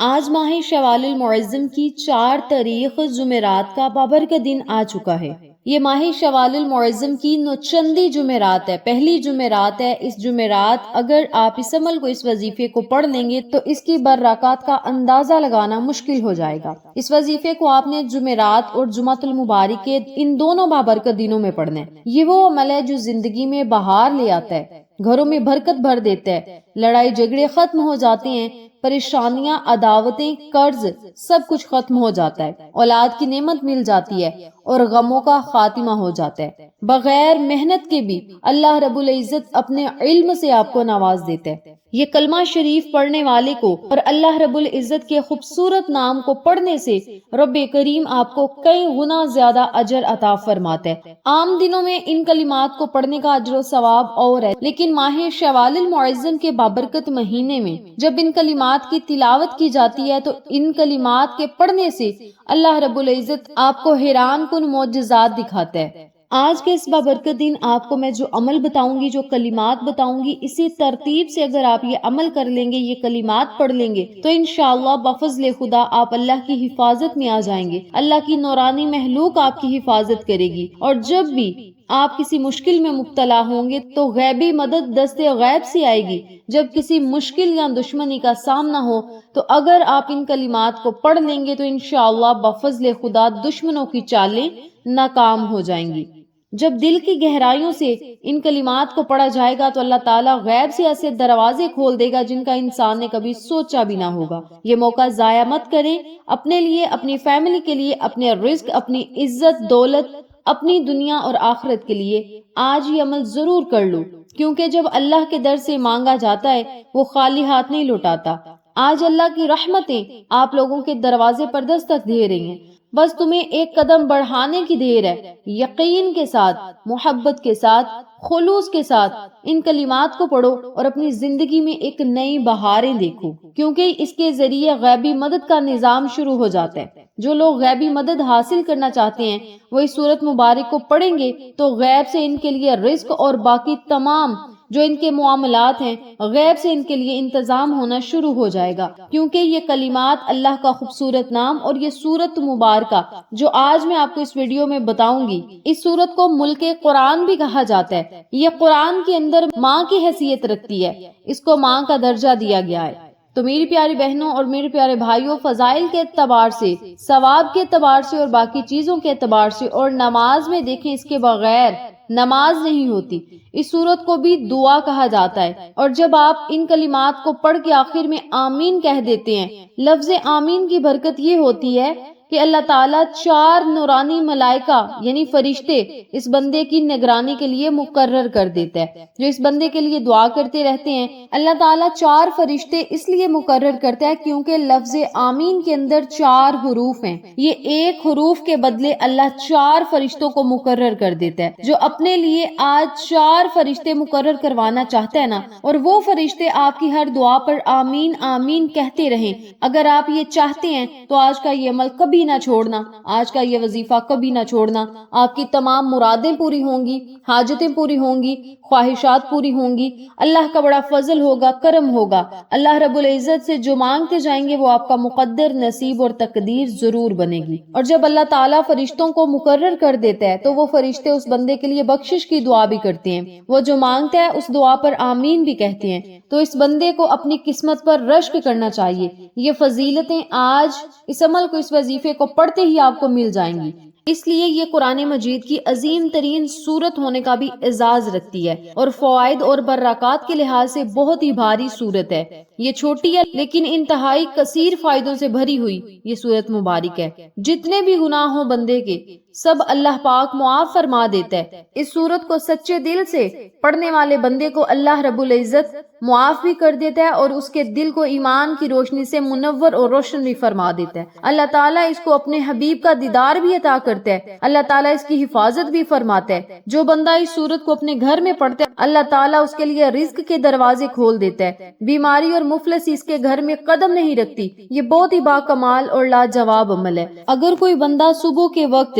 آج ماہ شوال المعظم کی 4 تاریخ جمعرات کا بابرکت دن آ چکا ہے۔ یہ ماہ شوال المعظم کی نوچندی جمعرات ہے، پہلی جمعرات ہے۔ اس جمعرات اگر آپ اس عمل کو، اس وظیفے کو پڑھ لیں گے تو اس کی برکات کا اندازہ لگانا مشکل ہو جائے گا۔ اس وظیفے کو آپ نے جمعرات اور جمعۃ المبارک کے ان دونوں بابرکت دنوں میں پڑھنا ہے۔ یہ وہ عمل ہے جو زندگی میں بہار لے آتا ہے، گھروں میں برکت بھر دیتا ہے، لڑائی جھگڑے ختم ہو جاتے ہیں، پریشانیاں، عداوتیں، قرض سب کچھ ختم ہو جاتا ہے، اولاد کی نعمت مل جاتی ہے اور غموں کا خاتمہ ہو جاتا ہے۔ بغیر محنت کے بھی اللہ رب العزت اپنے علم سے آپ کو نواز دیتا ہے۔ یہ کلمہ شریف پڑھنے والے کو اور اللہ رب العزت کے خوبصورت نام کو پڑھنے سے رب کریم آپ کو کئی گنا زیادہ اجر عطا فرماتا ہے۔ عام دنوں میں ان کلمات کو پڑھنے کا اجر و ثواب اور ہے، لیکن ماہ شوال المعظم کے بابرکت مہینے میں جب ان کلمات کی تلاوت کی جاتی ہے تو ان کلمات کے پڑھنے سے اللہ رب العزت آپ کو حیران کن معجزات دکھاتا ہے۔ آج کے اس بابرکت دن آپ کو میں جو عمل بتاؤں گی، جو کلمات بتاؤں گی، اسی ترتیب سے اگر آپ یہ عمل کر لیں گے، یہ کلمات پڑھ لیں گے تو انشاءاللہ بفضل خدا آپ اللہ کی حفاظت میں آ جائیں گے۔ اللہ کی نورانی مخلوق آپ کی حفاظت کرے گی، اور جب بھی آپ کسی مشکل میں مبتلا ہوں گے تو غیبی مدد دست غیب سے آئے گی۔ جب کسی مشکل یا دشمنی کا سامنا ہو تو اگر آپ ان کلمات کو پڑھ لیں گے تو انشاءاللہ بفضل خدا دشمنوں کی چالیں ناکام ہو جائیں گی۔ جب دل کی گہرائیوں سے ان کلمات کو پڑھا جائے گا تو اللہ تعالیٰ غیب سے ایسے دروازے کھول دے گا جن کا انسان نے کبھی سوچا بھی نہ ہوگا۔ یہ موقع ضائع مت کریں، اپنے لیے، اپنی فیملی کے لیے، اپنے رزق، اپنی عزت دولت، اپنی دنیا اور آخرت کے لیے آج یہ عمل ضرور کر لو، کیونکہ جب اللہ کے در سے مانگا جاتا ہے وہ خالی ہاتھ نہیں لوٹاتا۔ آج اللہ کی رحمتیں آپ لوگوں کے دروازے پر دستک دے رہی ہیں، بس تمہیں ایک قدم بڑھانے کی دیر ہے۔ یقین کے ساتھ، محبت کے ساتھ، خلوص کے ساتھ ان کلمات کو پڑھو اور اپنی زندگی میں ایک نئی بہاریں دیکھو، کیونکہ اس کے ذریعے غیبی مدد کا نظام شروع ہو جاتا ہے۔ جو لوگ غیبی مدد حاصل کرنا چاہتے ہیں وہ اس سورت مبارک کو پڑھیں گے تو غیب سے ان کے لیے رزق اور باقی تمام جو ان کے معاملات ہیں غیب سے ان کے لیے انتظام ہونا شروع ہو جائے گا، کیونکہ یہ کلمات اللہ کا خوبصورت نام اور یہ سورت مبارکہ جو آج میں آپ کو اس ویڈیو میں بتاؤں گی، اس سورت کو ملک قرآن بھی کہا جاتا ہے۔ یہ قرآن کے اندر ماں کی حیثیت رکھتی ہے، اس کو ماں کا درجہ دیا گیا ہے۔ تو میری پیاری بہنوں اور میرے پیارے بھائیوں، فضائل کے اعتبار سے، ثواب کے اعتبار سے اور باقی چیزوں کے اعتبار سے، اور نماز میں دیکھیں اس کے بغیر نماز نہیں ہوتی۔ اس سورت کو بھی دعا کہا جاتا ہے، اور جب آپ ان کلمات کو پڑھ کے آخر میں آمین کہہ دیتے ہیں، لفظ آمین کی برکت یہ ہوتی ہے کہ اللہ تعالیٰ 4 نورانی ملائکہ یعنی فرشتے اس بندے کی نگرانی کے لیے مقرر کر دیتا ہے، جو اس بندے کے لیے دعا کرتے رہتے ہیں۔ اللہ تعالیٰ 4 فرشتے اس لیے مقرر کرتا ہے کیونکہ لفظ آمین کے اندر 4 حروف ہیں۔ یہ ایک حروف کے بدلے اللہ 4 فرشتوں کو مقرر کر دیتا ہے، جو اپنے لیے آج 4 فرشتے مقرر کروانا چاہتا ہے نا، اور وہ فرشتے آپ کی ہر دعا پر آمین آمین کہتے رہیں۔ اگر آپ یہ چاہتے ہیں تو آج کا یہ عمل کبھی نہ چھوڑنا، آج کا یہ وظیفہ کبھی نہ چھوڑنا۔ آپ کی تمام مرادیں پوری ہوں گی، حاجتیں پوری ہوں گی، خواہشات پوری ہوں گی، اللہ کا بڑا فضل ہوگا، کرم ہوگا۔ اللہ رب العزت سے جو مانگتے جائیں گے وہ آپ کا مقدر، نصیب اور تقدیر ضرور بنے گی۔ اور جب اللہ تعالیٰ فرشتوں کو مقرر کر دیتا ہے تو وہ فرشتے اس بندے کے لیے بخشش کی دعا بھی کرتے ہیں، وہ جو مانگتا ہے اس دعا پر آمین بھی کہتے ہیں۔ تو اس بندے کو اپنی قسمت پر رشک کرنا چاہیے۔ یہ فضیلتیں آج اس عمل کو، اس وظیفے کو پڑھتے ہی آپ کو مل جائیں گی۔ اس لیے یہ قرآن مجید کی عظیم ترین سورت ہونے کا بھی اعزاز رکھتی ہے، اور فوائد اور برکات کے لحاظ سے بہت ہی بھاری سورت ہے۔ یہ چھوٹی ہے لیکن انتہائی کثیر فائدوں سے بھری ہوئی یہ سورت مبارک ہے۔ جتنے بھی گناہ ہوں بندے کے سب اللہ پاک معاف فرما دیتا ہے۔ اس سورت کو سچے دل سے پڑھنے والے بندے کو اللہ رب العزت معاف بھی کر دیتا ہے اور اس کے دل کو ایمان کی روشنی سے منور اور روشن بھی فرما دیتا ہے۔ اللہ تعالیٰ اس کو اپنے حبیب کا دیدار بھی عطا کرتا ہے، اللہ تعالیٰ اس کی حفاظت بھی فرماتا ہے۔ جو بندہ اس سورت کو اپنے گھر میں پڑھتا ہے اللہ تعالیٰ اس کے لیے رزق کے دروازے کھول دیتا ہے، بیماری اور مفلسی اس کے گھر میں قدم نہیں رکھتی۔ یہ بہت ہی با کمال اور لاجواب عمل ہے۔ اگر کوئی بندہ صبح کے وقت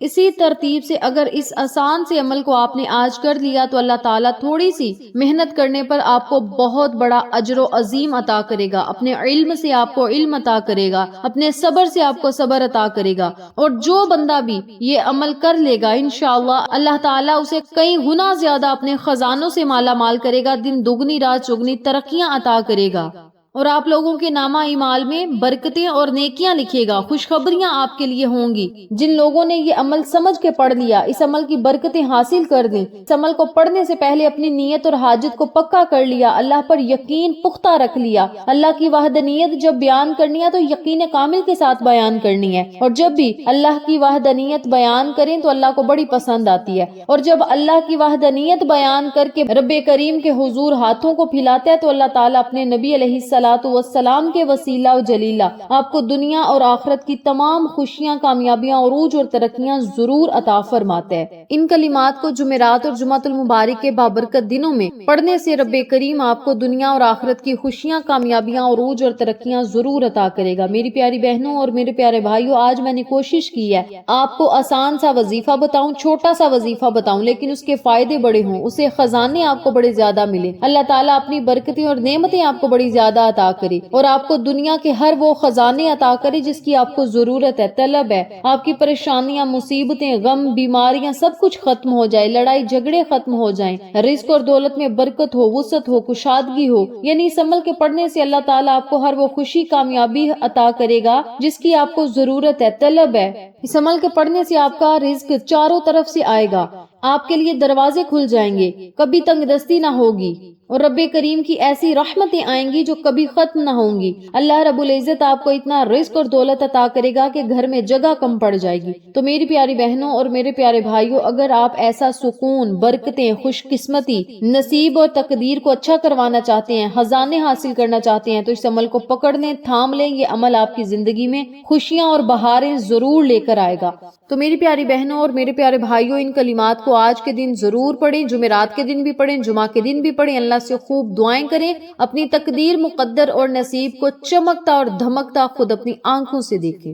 اسی ترتیب سے اگر اس آسان سے عمل کو آپ نے آج کر لیا تو اللہ تعالیٰ تھوڑی سی محنت کرنے پر آپ کو بہت بڑا اجر و عظیم عطا کرے گا، اپنے علم سے آپ کو علم عطا کرے گا، اپنے صبر سے آپ کو صبر عطا کرے گا، اور جو بندہ بھی یہ عمل کر لے گا انشاءاللہ اللہ تعالیٰ اسے کئی گنا زیادہ اپنے خزانوں سے مالا مال کرے گا، دن دگنی رات چگنی ترقیاں عطا کرے گا، اور آپ لوگوں کے نامہ اعمال میں برکتیں اور نیکیاں لکھے گا، خوشخبریاں آپ کے لیے ہوں گی۔ جن لوگوں نے یہ عمل سمجھ کے پڑھ لیا، اس عمل کی برکتیں حاصل کر دیں، اس عمل کو پڑھنے سے پہلے اپنی نیت اور حاجت کو پکا کر لیا، اللہ پر یقین پختہ رکھ لیا، اللہ کی وحدانیت جب بیان کرنی ہے تو یقین کامل کے ساتھ بیان کرنی ہے، اور جب بھی اللہ کی وحدانیت بیان کریں تو اللہ کو بڑی پسند آتی ہے، اور جب اللہ کی وحدانیت بیان کر کے رب کریم کے حضور ہاتھوں کو پھیلاتے ہیں تو اللہ تعالیٰ اپنے نبی علیہ السلام کے وسیلہ و جلیلہ آپ کو دنیا اور آخرت کی تمام خوشیاں، کامیابیاں، عروج اور ترقیاں ضرور عطا فرماتے ہیں۔ ان کلمات کو جمعرات اور جمعۃ المبارک کے بابرکت دنوں میں پڑھنے سے رب کریم آپ کو دنیا اور آخرت کی خوشیاں، کامیابیاں، عروج اور ترقیاں ضرور عطا کرے گا۔ میری پیاری بہنوں اور میرے پیارے بھائیوں، آج میں نے کوشش کی ہے آپ کو آسان سا وظیفہ بتاؤں، چھوٹا سا وظیفہ بتاؤں، لیکن اس کے فائدے بڑے ہوں، اسے خزانے آپ کو بڑے زیادہ ملے، اللہ تعالیٰ اپنی برکتیں اور نعمتیں آپ کو بڑی زیادہ عطا کرے، اور آپ کو دنیا کے ہر وہ خزانے عطا کرے جس کی آپ کو ضرورت ہے، طلب ہے، آپ کی پریشانیاں، مصیبتیں، غم، بیماریاں سب کچھ ختم ہو جائے، لڑائی جھگڑے ختم ہو جائیں، رزق اور دولت میں برکت ہو، وسعت ہو، کشادگی ہو، یعنی اس عمل کے پڑھنے سے اللہ تعالیٰ آپ کو ہر وہ خوشی، کامیابی عطا کرے گا جس کی آپ کو ضرورت ہے، طلب ہے۔ اس عمل کے پڑھنے سے آپ کا رزق چاروں طرف سے آئے گا، آپ کے لیے دروازے کھل جائیں گے، کبھی تنگ دستی نہ ہوگی، اور رب کریم کی ایسی رحمتیں آئیں گی جو کبھی ختم نہ ہوں گی۔ اللہ رب العزت آپ کو اتنا رزق اور دولت عطا کرے گا کہ گھر میں جگہ کم پڑ جائے گی۔ تو میری پیاری بہنوں اور میرے پیارے بھائیوں، اگر آپ ایسا سکون، برکتیں، خوش قسمتی، نصیب اور تقدیر کو اچھا کروانا چاہتے ہیں، خزانے حاصل کرنا چاہتے ہیں، تو اس عمل کو پکڑ لیں، تھام لیں، یہ عمل آپ کی زندگی میں خوشیاں اور بہاریں ضرور لے کر آئے گا۔ تو میری پیاری بہنوں اور میرے پیارے بھائیوں، ان کلمات کو آج کے دن ضرور پڑھیں، جمعرات کے دن بھی پڑھیں، جمعہ کے دن بھی پڑھیں، اللہ سے خوب دعائیں کریں، اپنی تقدیر، مقدر اور نصیب کو چمکتا اور دھمکتا خود اپنی آنکھوں سے دیکھیں۔